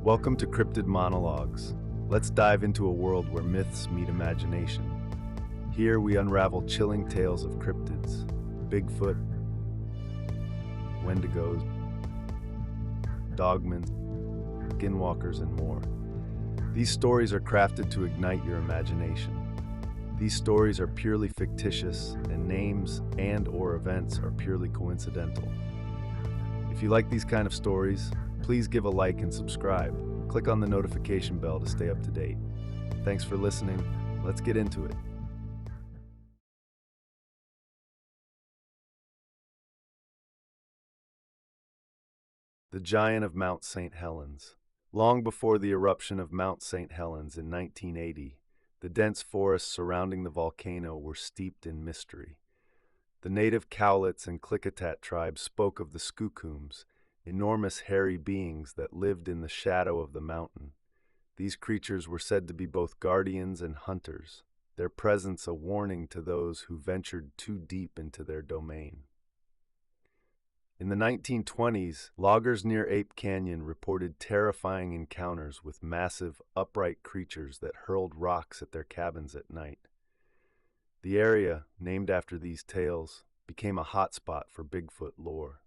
Welcome to Cryptid Monologues. Let's dive into a world where myths meet imagination. Here we unravel chilling tales of cryptids, Bigfoot, Wendigos, dogmen, skinwalkers, and more. These stories are crafted to ignite your imagination. These stories are purely fictitious, and names and/or events are purely coincidental. If you like these kind of stories, please give a like and subscribe. Click on the notification bell to stay up to date. Thanks for listening. Let's get into it. The Giant of Mount St. Helens. Long before the eruption of Mount St. Helens in 1980, the dense forests surrounding the volcano were steeped in mystery. The native Cowlitz and Klickitat tribes spoke of the Skookums, enormous hairy beings that lived in the shadow of the mountain. These creatures were said to be both guardians and hunters, their presence a warning to those who ventured too deep into their domain. In the 1920s, loggers near Ape Canyon reported terrifying encounters with massive, upright creatures that hurled rocks at their cabins at night. The area, named after these tales, became a hotspot for Bigfoot lore.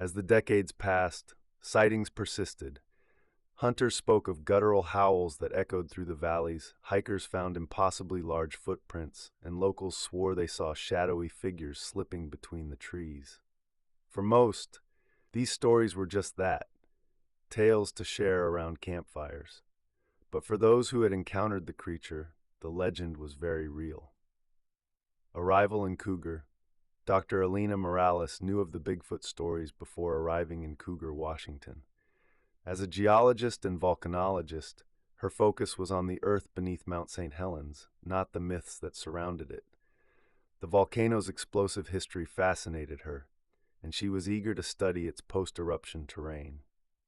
As the decades passed, sightings persisted. Hunters spoke of guttural howls that echoed through the valleys, hikers found impossibly large footprints, and locals swore they saw shadowy figures slipping between the trees. For most, these stories were just that, tales to share around campfires. But for those who had encountered the creature, the legend was very real. Arrival in Cougar. Dr. Alina Morales knew of the Bigfoot stories before arriving in Cougar, Washington. As a geologist and volcanologist, her focus was on the earth beneath Mount St. Helens, not the myths that surrounded it. The volcano's explosive history fascinated her, and she was eager to study its post-eruption terrain.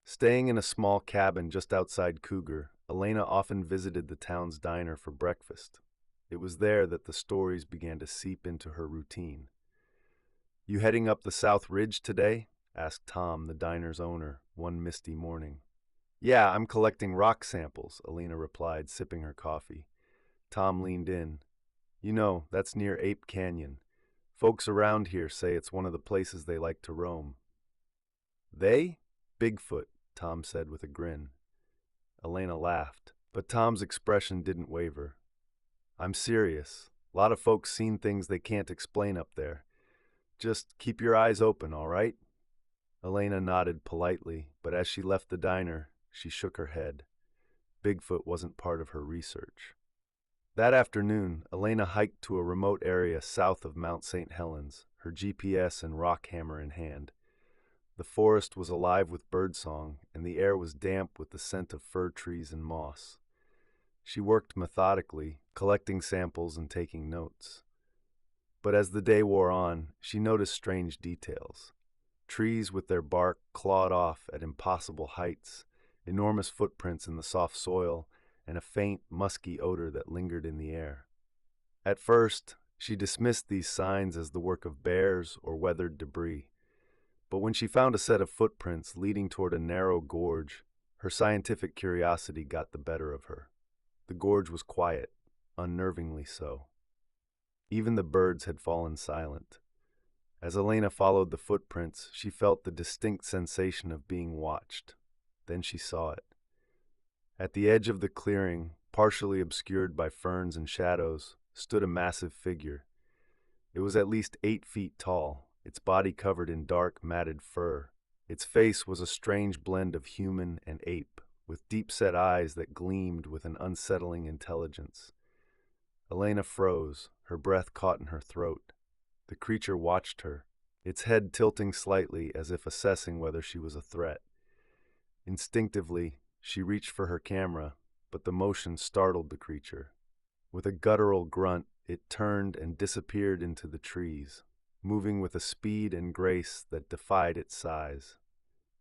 Staying in a small cabin just outside Cougar, Elena often visited the town's diner for breakfast. It was there that the stories began to seep into her routine. "You heading up the South Ridge today?" asked Tom, the diner's owner, one misty morning. "Yeah, I'm collecting rock samples," Alina replied, sipping her coffee. Tom leaned in. "You know, that's near Ape Canyon. Folks around here say it's one of the places they like to roam." "They?" "Bigfoot," Tom said with a grin. Elena laughed, but Tom's expression didn't waver. "I'm serious. A lot of folks seen things they can't explain up there. Just keep your eyes open, all right?" Elena nodded politely, but as she left the diner, she shook her head. Bigfoot wasn't part of her research. That afternoon, Elena hiked to a remote area south of Mount St. Helens, her GPS and rock hammer in hand. The forest was alive with birdsong, and the air was damp with the scent of fir trees and moss. She worked methodically, collecting samples and taking notes. But as the day wore on, she noticed strange details. Trees with their bark clawed off at impossible heights, enormous footprints in the soft soil, and a faint, musky odor that lingered in the air. At first, she dismissed these signs as the work of bears or weathered debris. But when she found a set of footprints leading toward a narrow gorge, her scientific curiosity got the better of her. The gorge was quiet, unnervingly so. Even the birds had fallen silent. As Elena followed the footprints, she felt the distinct sensation of being watched. Then she saw it. At the edge of the clearing, partially obscured by ferns and shadows, stood a massive figure. It was at least 8 feet tall, its body covered in dark, matted fur. Its face was a strange blend of human and ape, with deep-set eyes that gleamed with an unsettling intelligence. Elena froze, her breath caught in her throat. The creature watched her, its head tilting slightly as if assessing whether she was a threat. Instinctively, she reached for her camera, but the motion startled the creature. With a guttural grunt, it turned and disappeared into the trees, moving with a speed and grace that defied its size.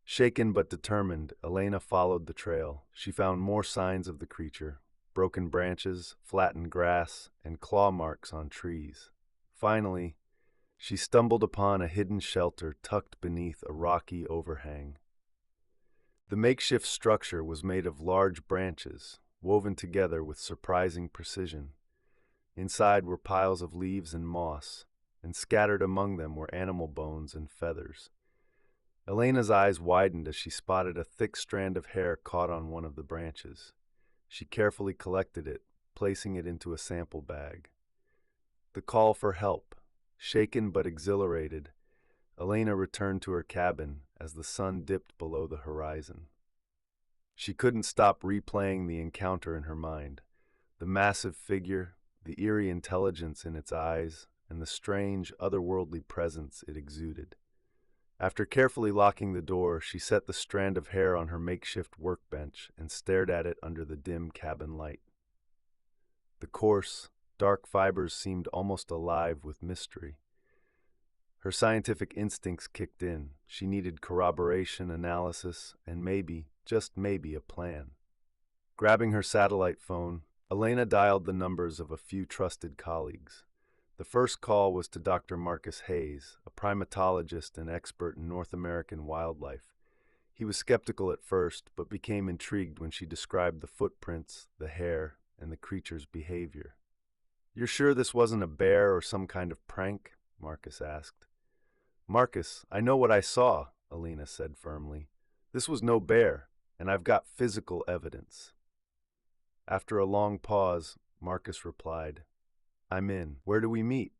Shaken but determined, Elena followed the trail. She found more signs of the creature: broken branches, flattened grass, and claw marks on trees. Finally, she stumbled upon a hidden shelter tucked beneath a rocky overhang. The makeshift structure was made of large branches, woven together with surprising precision. Inside were piles of leaves and moss, and scattered among them were animal bones and feathers. Elena's eyes widened as she spotted a thick strand of hair caught on one of the branches. She carefully collected it, placing it into a sample bag. The call for help. Shaken but exhilarated, Elena returned to her cabin as the sun dipped below the horizon. She couldn't stop replaying the encounter in her mind. The massive figure, the eerie intelligence in its eyes, and the strange, otherworldly presence it exuded. After carefully locking the door, she set the strand of hair on her makeshift workbench and stared at it under the dim cabin light. The coarse, dark fibers seemed almost alive with mystery. Her scientific instincts kicked in. She needed corroboration, analysis, and maybe, just maybe, a plan. Grabbing her satellite phone, Elena dialed the numbers of a few trusted colleagues. The first call was to Dr. Marcus Hayes, a primatologist and expert in North American wildlife. He was skeptical at first, but became intrigued when she described the footprints, the hair, and the creature's behavior. "You're sure this wasn't a bear or some kind of prank?" Marcus asked. "Marcus, I know what I saw," Elena said firmly. "This was no bear, and I've got physical evidence." After a long pause, Marcus replied, "I'm in. Where do we meet?"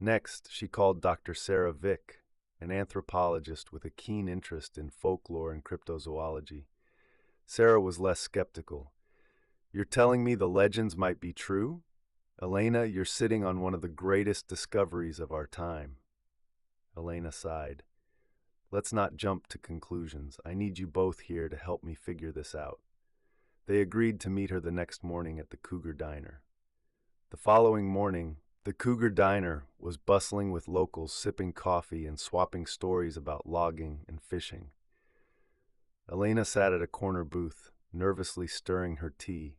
Next, she called Dr. Sarah Vick, an anthropologist with a keen interest in folklore and cryptozoology. Sarah was less skeptical. "You're telling me the legends might be true? Elena, you're sitting on one of the greatest discoveries of our time." Elena sighed. "Let's not jump to conclusions. I need you both here to help me figure this out." They agreed to meet her the next morning at the Cougar Diner. The following morning, the Cougar Diner was bustling with locals sipping coffee and swapping stories about logging and fishing. Elena sat at a corner booth, nervously stirring her tea.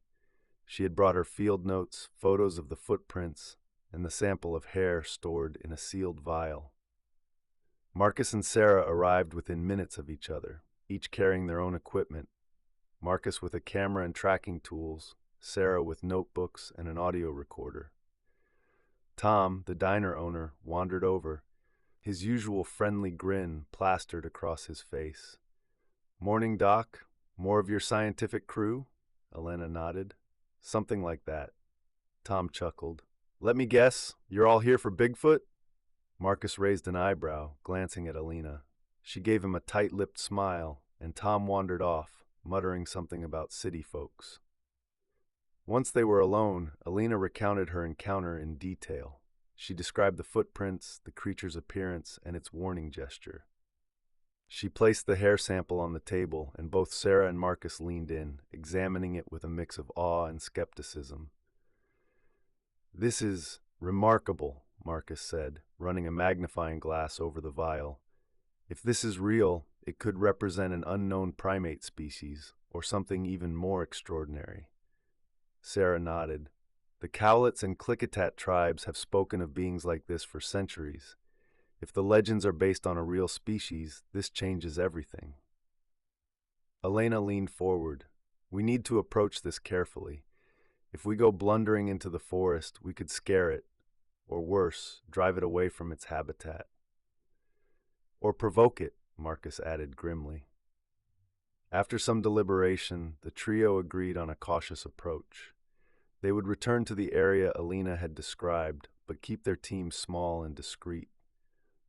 She had brought her field notes, photos of the footprints, and the sample of hair stored in a sealed vial. Marcus and Sarah arrived within minutes of each other, each carrying their own equipment. Marcus with a camera and tracking tools, Sarah with notebooks and an audio recorder. Tom, the diner owner, wandered over, his usual friendly grin plastered across his face. "Morning, Doc. More of your scientific crew?" Elena nodded. "Something like that." Tom chuckled. "Let me guess, you're all here for Bigfoot?" Marcus raised an eyebrow, glancing at Elena. She gave him a tight-lipped smile, and Tom wandered off, muttering something about city folks. Once they were alone, Elena recounted her encounter in detail. She described the footprints, the creature's appearance, and its warning gesture. She placed the hair sample on the table, and both Sarah and Marcus leaned in, examining it with a mix of awe and skepticism. "This is remarkable," Marcus said, running a magnifying glass over the vial. "If this is real, it could represent an unknown primate species, or something even more extraordinary." Sarah nodded. "The Cowlitz and Klickitat tribes have spoken of beings like this for centuries. If the legends are based on a real species, this changes everything." Elena leaned forward. "We need to approach this carefully. If we go blundering into the forest, we could scare it, or worse, drive it away from its habitat." "Or provoke it," Marcus added grimly. After some deliberation, the trio agreed on a cautious approach. They would return to the area Elena had described, but keep their team small and discreet.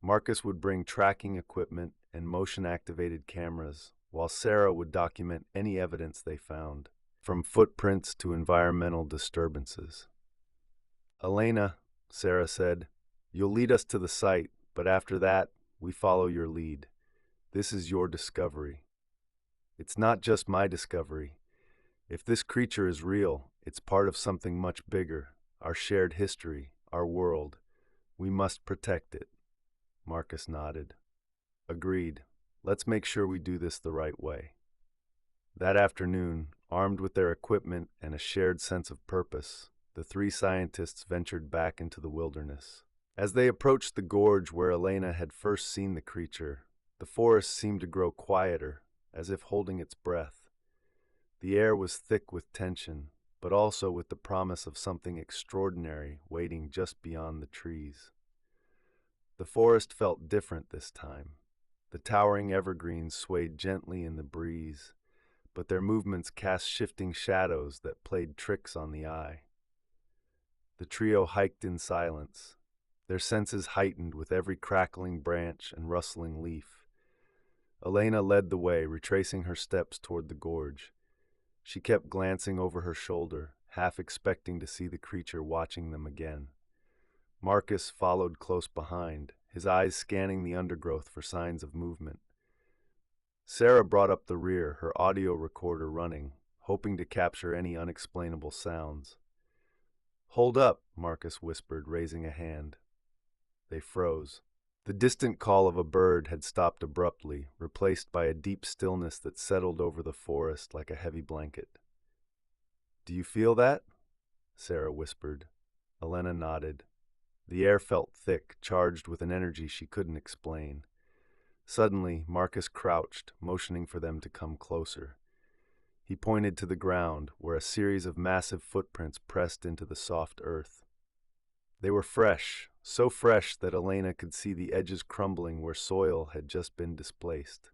Marcus would bring tracking equipment and motion-activated cameras, while Sarah would document any evidence they found, from footprints to environmental disturbances. "Elena," Sarah said, "you'll lead us to the site, but after that, we follow your lead. This is your discovery." "It's not just my discovery. If this creature is real, it's part of something much bigger, our shared history, our world. We must protect it." Marcus nodded. "Agreed. Let's make sure we do this the right way." That afternoon, armed with their equipment and a shared sense of purpose, the three scientists ventured back into the wilderness. As they approached the gorge where Elena had first seen the creature, the forest seemed to grow quieter, as if holding its breath. The air was thick with tension, but also with the promise of something extraordinary waiting just beyond the trees. The forest felt different this time. The towering evergreens swayed gently in the breeze, but their movements cast shifting shadows that played tricks on the eye. The trio hiked in silence, their senses heightened with every crackling branch and rustling leaf. Elena led the way, retracing her steps toward the gorge. She kept glancing over her shoulder, half expecting to see the creature watching them again. Marcus followed close behind, his eyes scanning the undergrowth for signs of movement. Sarah brought up the rear, her audio recorder running, hoping to capture any unexplainable sounds. "Hold up," Marcus whispered, raising a hand. They froze. The distant call of a bird had stopped abruptly, replaced by a deep stillness that settled over the forest like a heavy blanket. "Do you feel that?" Sarah whispered. Elena nodded. The air felt thick, charged with an energy she couldn't explain. Suddenly, Marcus crouched, motioning for them to come closer. He pointed to the ground, where a series of massive footprints pressed into the soft earth. They were fresh, so fresh that Elena could see the edges crumbling where soil had just been displaced.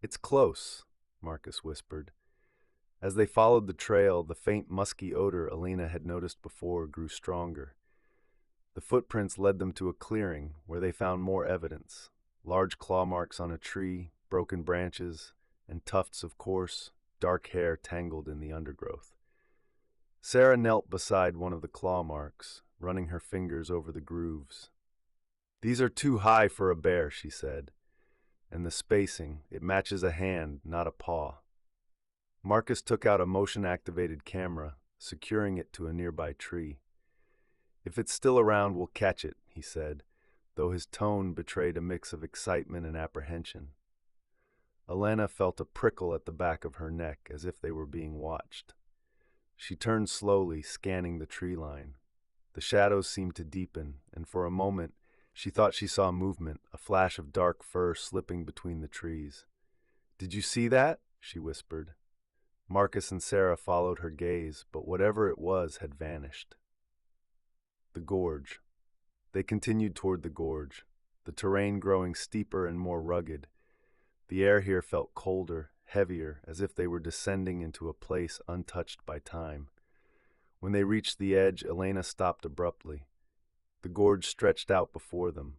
"It's close," Marcus whispered. As they followed the trail, the faint musky odor Elena had noticed before grew stronger. The footprints led them to a clearing, where they found more evidence: large claw marks on a tree, broken branches, and tufts of coarse, dark hair tangled in the undergrowth. Sarah knelt beside one of the claw marks, running her fingers over the grooves. "These are too high for a bear," she said. "And the spacing, it matches a hand, not a paw." Marcus took out a motion-activated camera, securing it to a nearby tree. "If it's still around, we'll catch it," he said, though his tone betrayed a mix of excitement and apprehension. Elena felt a prickle at the back of her neck, as if they were being watched. She turned slowly, scanning the tree line. The shadows seemed to deepen, and for a moment she thought she saw movement, a flash of dark fur slipping between the trees. "Did you see that?" she whispered. Marcus and Sarah followed her gaze, but whatever it was had vanished. The gorge. They continued toward the gorge, the terrain growing steeper and more rugged. The air here felt colder, heavier, as if they were descending into a place untouched by time. When they reached the edge, Elena stopped abruptly. The gorge stretched out before them,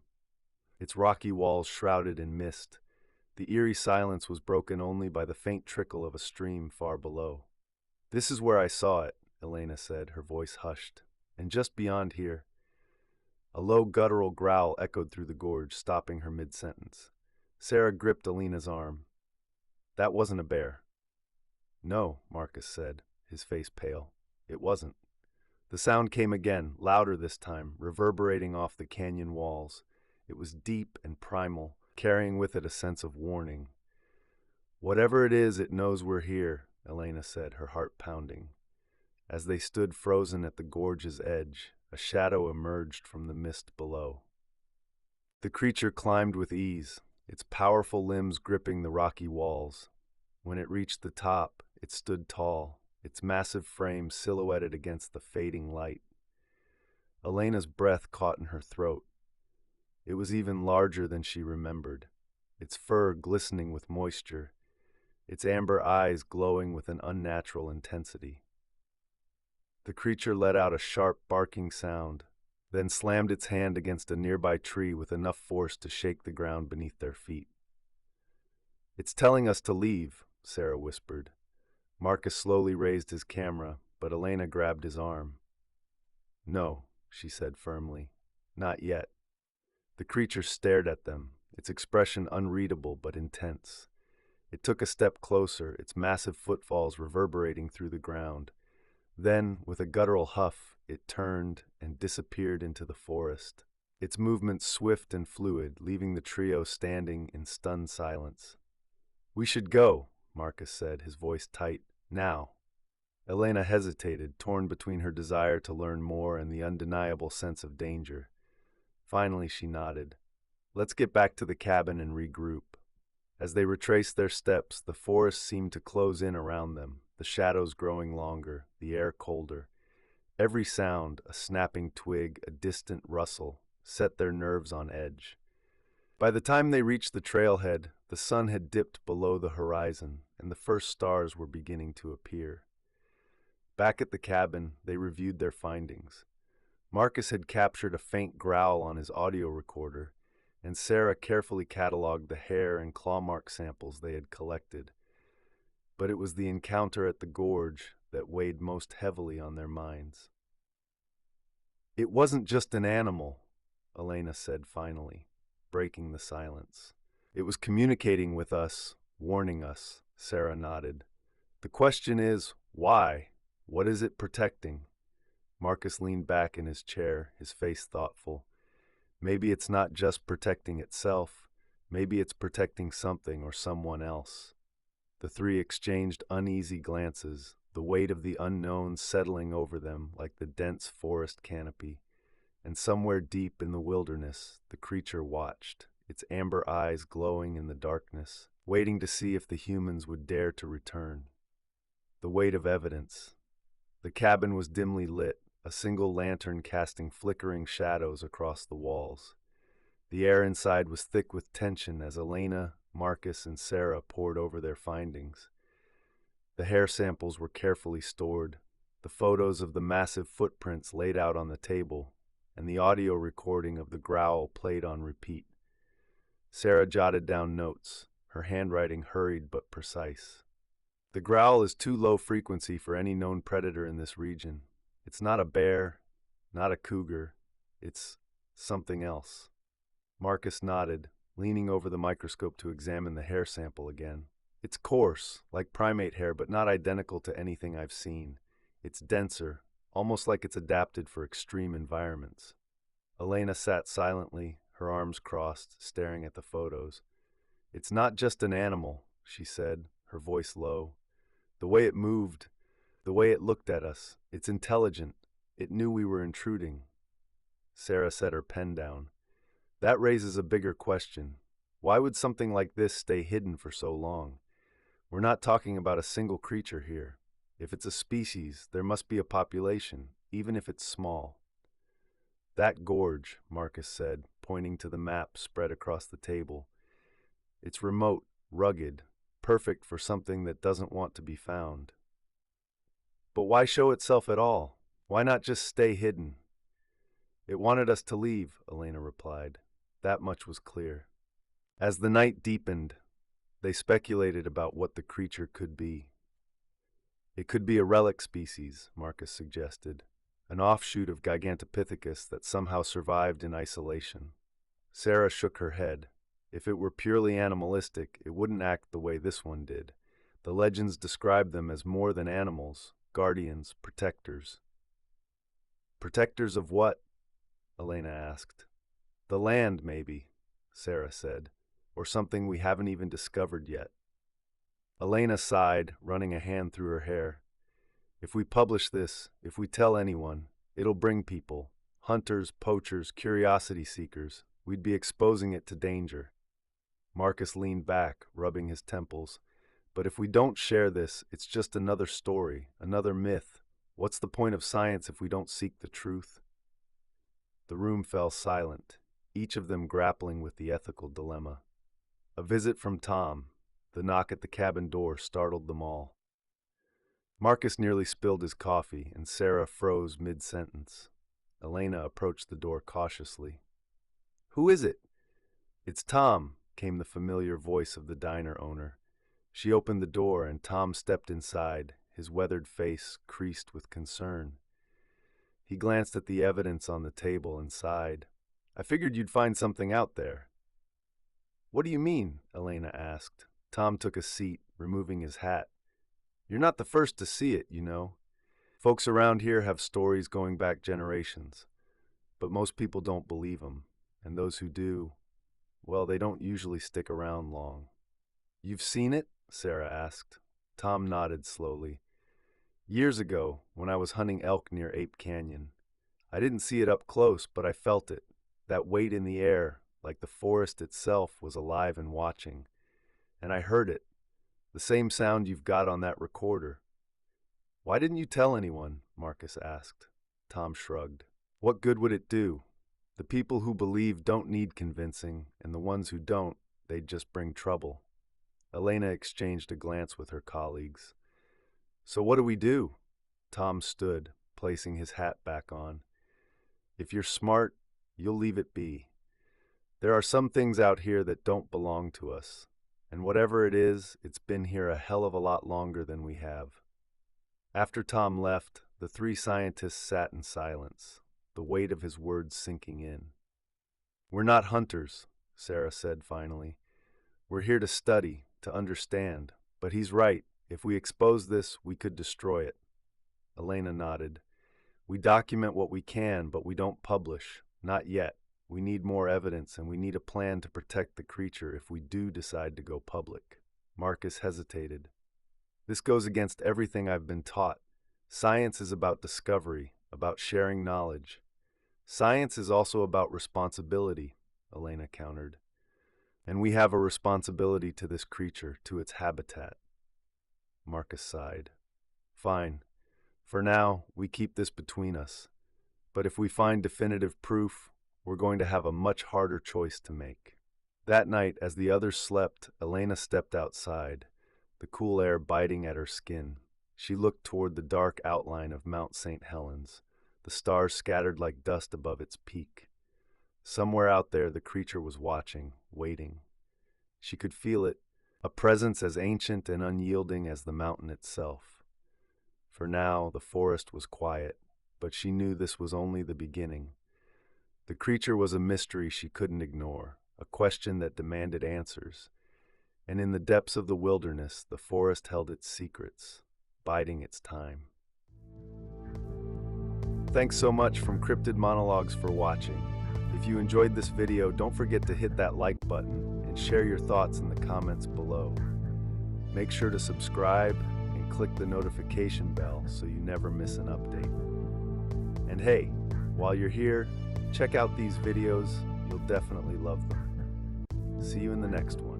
its rocky walls shrouded in mist. The eerie silence was broken only by the faint trickle of a stream far below. "This is where I saw it," Elena said, her voice hushed. "And just beyond here." A low guttural growl echoed through the gorge, stopping her mid-sentence. Sarah gripped Elena's arm. "That wasn't a bear." "No," Marcus said, his face pale. "It wasn't." The sound came again, louder this time, reverberating off the canyon walls. It was deep and primal, carrying with it a sense of warning. "Whatever it is, it knows we're here," Elena said, her heart pounding. As they stood frozen at the gorge's edge, a shadow emerged from the mist below. The creature climbed with ease, its powerful limbs gripping the rocky walls. When it reached the top, it stood tall, its massive frame silhouetted against the fading light. Elena's breath caught in her throat. It was even larger than she remembered, its fur glistening with moisture, its amber eyes glowing with an unnatural intensity. The creature let out a sharp, barking sound, then slammed its hand against a nearby tree with enough force to shake the ground beneath their feet. "It's telling us to leave," Sarah whispered. Marcus slowly raised his camera, but Elena grabbed his arm. "No," she said firmly. "Not yet." The creature stared at them, its expression unreadable but intense. It took a step closer, its massive footfalls reverberating through the ground. Then, with a guttural huff, it turned and disappeared into the forest, its movements swift and fluid, leaving the trio standing in stunned silence. "We should go," Marcus said, his voice tight. "Now." Elena hesitated, torn between her desire to learn more and the undeniable sense of danger. Finally, she nodded. "Let's get back to the cabin and regroup." As they retraced their steps, the forest seemed to close in around them, the shadows growing longer, the air colder. Every sound, a snapping twig, a distant rustle, set their nerves on edge. By the time they reached the trailhead, the sun had dipped below the horizon, and the first stars were beginning to appear. Back at the cabin, they reviewed their findings. Marcus had captured a faint growl on his audio recorder, and Sarah carefully cataloged the hair and claw mark samples they had collected. But it was the encounter at the gorge that weighed most heavily on their minds. "It wasn't just an animal," Elena said finally, breaking the silence. "It was communicating with us, warning us," Sarah nodded. "The question is, why? What is it protecting?" Marcus leaned back in his chair, his face thoughtful. Maybe it's not just protecting itself. Maybe it's protecting something or someone else. The three exchanged uneasy glances, the weight of the unknown settling over them like the dense forest canopy. And somewhere deep in the wilderness, the creature watched, its amber eyes glowing in the darkness, waiting to see if the humans would dare to return. The weight of evidence. The cabin was dimly lit, a single lantern casting flickering shadows across the walls. The air inside was thick with tension as Elena, Marcus, and Sarah pored over their findings. The hair samples were carefully stored, the photos of the massive footprints laid out on the table, and the audio recording of the growl played on repeat. Sarah jotted down notes, her handwriting hurried but precise. "The growl is too low frequency for any known predator in this region. It's not a bear, not a cougar. It's something else." Marcus nodded, leaning over the microscope to examine the hair sample again. "It's coarse, like primate hair, but not identical to anything I've seen. It's denser, almost like it's adapted for extreme environments." Elena sat silently, her arms crossed, staring at the photos. "It's not just an animal," she said, her voice low. "The way it moved, the way it looked at us, it's intelligent. It knew we were intruding." Sarah set her pen down. "That raises a bigger question. Why would something like this stay hidden for so long? We're not talking about a single creature here. If it's a species, there must be a population, even if it's small." "That gorge," Marcus said, pointing to the map spread across the table. "It's remote, rugged, perfect for something that doesn't want to be found." "But why show itself at all? Why not just stay hidden?" "It wanted us to leave," Elena replied. That much was clear. As the night deepened, they speculated about what the creature could be. "It could be a relic species," Marcus suggested, "an offshoot of Gigantopithecus that somehow survived in isolation." Sarah shook her head. "If it were purely animalistic, it wouldn't act the way this one did. The legends describe them as more than animals, guardians, protectors." "Protectors of what?" Elena asked. "The land, maybe," Sarah said, "or something we haven't even discovered yet." Elena sighed, running a hand through her hair. "If we publish this, if we tell anyone, it'll bring people, hunters, poachers, curiosity seekers. We'd be exposing it to danger." Marcus leaned back, rubbing his temples. "But if we don't share this, it's just another story, another myth. What's the point of science if we don't seek the truth?" The room fell silent, each of them grappling with the ethical dilemma. A visit from Tom, the knock at the cabin door, startled them all. Marcus nearly spilled his coffee, and Sarah froze mid-sentence. Elena approached the door cautiously. "Who is it?" "It's Tom," came the familiar voice of the diner owner. She opened the door, and Tom stepped inside, his weathered face creased with concern. He glanced at the evidence on the table and sighed. "I figured you'd find something out there." "What do you mean?" Elena asked. Tom took a seat, removing his hat. "You're not the first to see it, you know. Folks around here have stories going back generations, but most people don't believe them, and those who do, well, they don't usually stick around long." "You've seen it?" Sarah asked. Tom nodded slowly. "Years ago, when I was hunting elk near Ape Canyon. I didn't see it up close, but I felt it, that weight in the air, like the forest itself was alive and watching. And I heard it, the same sound you've got on that recorder. Why didn't you tell anyone? Marcus asked. Tom shrugged. What good would it do? The people who believe don't need convincing, and the ones who don't, they'd just bring trouble. Elena exchanged a glance with her colleagues. So what do we do? Tom stood, placing his hat back on. If you're smart, you'll leave it be. There are some things out here that don't belong to us, and whatever it is, it's been here a hell of a lot longer than we have. After Tom left, the three scientists sat in silence, the weight of his words sinking in. We're not hunters, Sarah said finally. We're here to study, to understand, but he's right. If we expose this, we could destroy it. Elena nodded. We document what we can, but we don't publish. Not yet. We need more evidence, and we need a plan to protect the creature if we do decide to go public. Marcus hesitated. This goes against everything I've been taught. Science is about discovery, about sharing knowledge. Science is also about responsibility, Elena countered. And we have a responsibility to this creature, to its habitat. Marcus sighed. Fine. For now, we keep this between us. But if we find definitive proof, we're going to have a much harder choice to make. That night, as the others slept, Elena stepped outside, the cool air biting at her skin. She looked toward the dark outline of Mount St. Helens, the stars scattered like dust above its peak. Somewhere out there, the creature was watching, waiting. She could feel it, a presence as ancient and unyielding as the mountain itself. For now, the forest was quiet, but she knew this was only the beginning. The creature was a mystery she couldn't ignore, a question that demanded answers. And in the depths of the wilderness, the forest held its secrets, biding its time. Thanks so much from Cryptid Monologues for watching. If you enjoyed this video, don't forget to hit that like button and share your thoughts in the comments below. Make sure to subscribe and click the notification bell so you never miss an update. And hey, while you're here, check out these videos. You'll definitely love them. See you in the next one.